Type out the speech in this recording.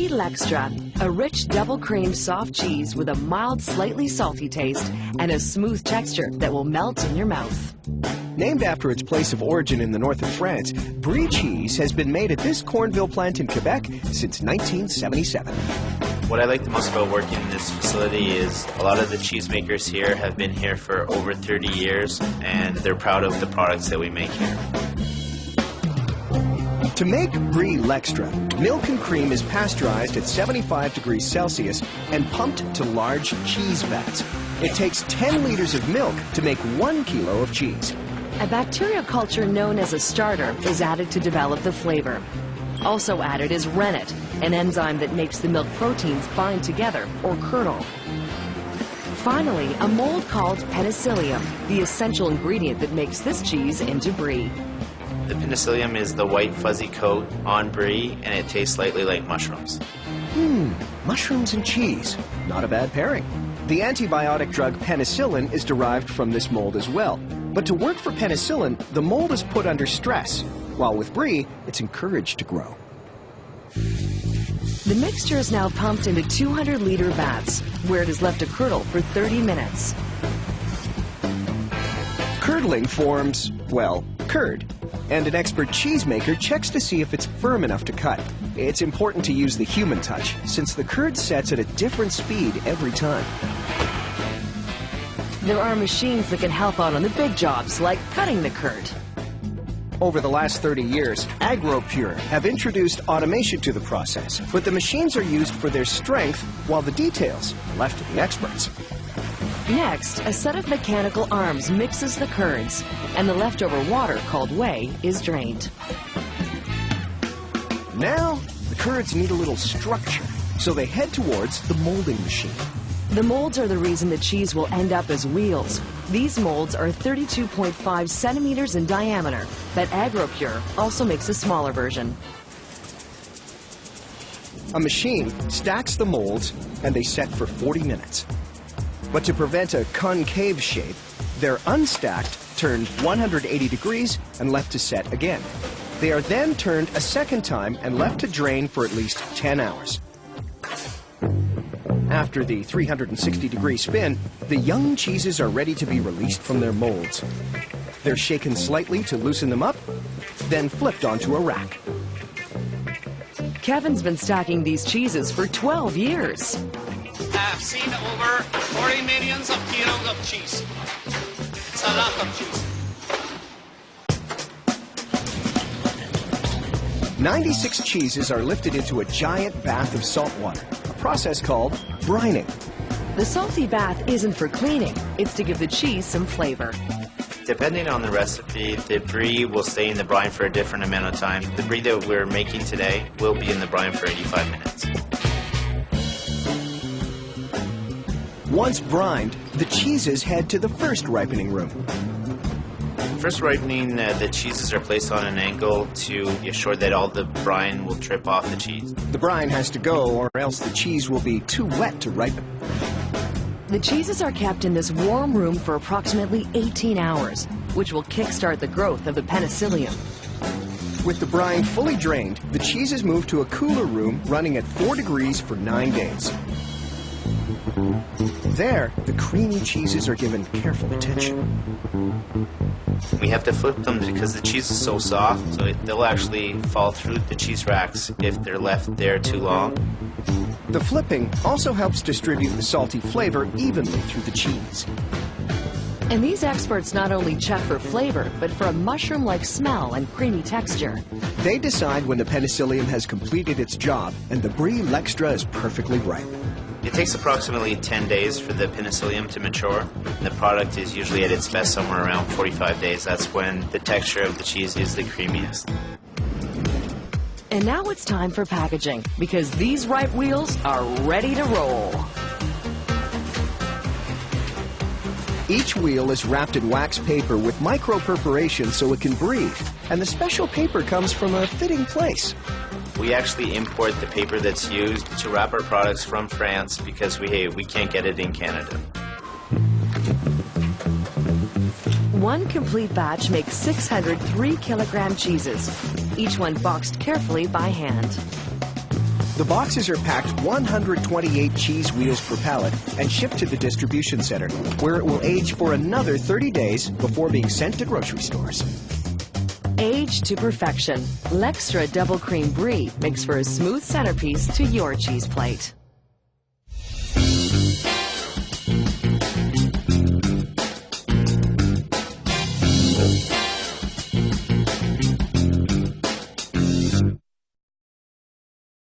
Brie L'Extra, a rich double-creamed soft cheese with a mild, slightly salty taste and a smooth texture that will melt in your mouth. Named after its place of origin in the north of France, Brie cheese has been made at this Cornville plant in Quebec since 1977. What I like the most about working in this facility is a lot of the cheesemakers here have been here for over 30 years, and they're proud of the products that we make here. To make Brie L'Extra, milk and cream is pasteurized at 75 degrees Celsius and pumped to large cheese vats. It takes 10 liters of milk to make 1 kilo of cheese. A bacterial culture known as a starter is added to develop the flavor. Also added is rennet, an enzyme that makes the milk proteins bind together or curdle. Finally, a mold called penicillium, the essential ingredient that makes this cheese into Brie. The penicillium is the white fuzzy coat on Brie, and it tastes slightly like mushrooms. Mushrooms and cheese. Not a bad pairing. The antibiotic drug penicillin is derived from this mold as well. But to work for penicillin, the mold is put under stress, while with Brie, it's encouraged to grow. The mixture is now pumped into 200-liter vats, where it is left to curdle for 30 minutes. Curdling forms, well, curd, and an expert cheesemaker checks to see if it's firm enough to cut. It's important to use the human touch, since the curd sets at a different speed every time. There are machines that can help out on the big jobs, like cutting the curd. Over the last 30 years, AgroPure have introduced automation to the process, but the machines are used for their strength, while the details are left to the experts. Next, a set of mechanical arms mixes the curds, and the leftover water, called whey, is drained. Now, the curds need a little structure, so they head towards the molding machine. The molds are the reason the cheese will end up as wheels. These molds are 32.5 centimeters in diameter, but AgroPure also makes a smaller version. A machine stacks the molds, and they set for 40 minutes. But to prevent a concave shape, they're unstacked, turned 180 degrees, and left to set again. They are then turned a second time and left to drain for at least 10 hours. After the 360-degree spin, the young cheeses are ready to be released from their molds. They're shaken slightly to loosen them up, then flipped onto a rack. Kevin's been stacking these cheeses for 12 years. I've seen over 40 millions of kilos of cheese. It's a lot of cheese. 96 cheeses are lifted into a giant bath of salt water, a process called brining. The salty bath isn't for cleaning, it's to give the cheese some flavor. Depending on the recipe, the Brie will stay in the brine for a different amount of time. The Brie that we're making today will be in the brine for 85 minutes. Once brined, the cheeses head to the first ripening room. First ripening, the cheeses are placed on an angle to ensure that all the brine will drip off the cheese. The brine has to go, or else the cheese will be too wet to ripen. The cheeses are kept in this warm room for approximately 18 hours, which will kickstart the growth of the penicillium. With the brine fully drained, the cheese is moved to a cooler room running at 4 degrees for 9 days. There, the creamy cheeses are given careful attention. We have to flip them because the cheese is so soft, so they'll actually fall through the cheese racks if they're left there too long. The flipping also helps distribute the salty flavor evenly through the cheese. And these experts not only check for flavor, but for a mushroom-like smell and creamy texture. They decide when the penicillium has completed its job and the Brie L'Extra is perfectly ripe. It takes approximately 10 days for the penicillium to mature. The product is usually at its best somewhere around 45 days. That's when the texture of the cheese is the creamiest. And now it's time for packaging, because these ripe wheels are ready to roll. Each wheel is wrapped in wax paper with micro perforations so it can breathe, and the special paper comes from a fitting place. We actually import the paper that's used to wrap our products from France because we can't get it in Canada. One complete batch makes 600 3-kilogram cheeses, each one boxed carefully by hand. The boxes are packed 128 cheese wheels per pallet and shipped to the distribution center, where it will age for another 30 days before being sent to grocery stores. Aged to perfection, L'Extra Double Cream Brie makes for a smooth centerpiece to your cheese plate.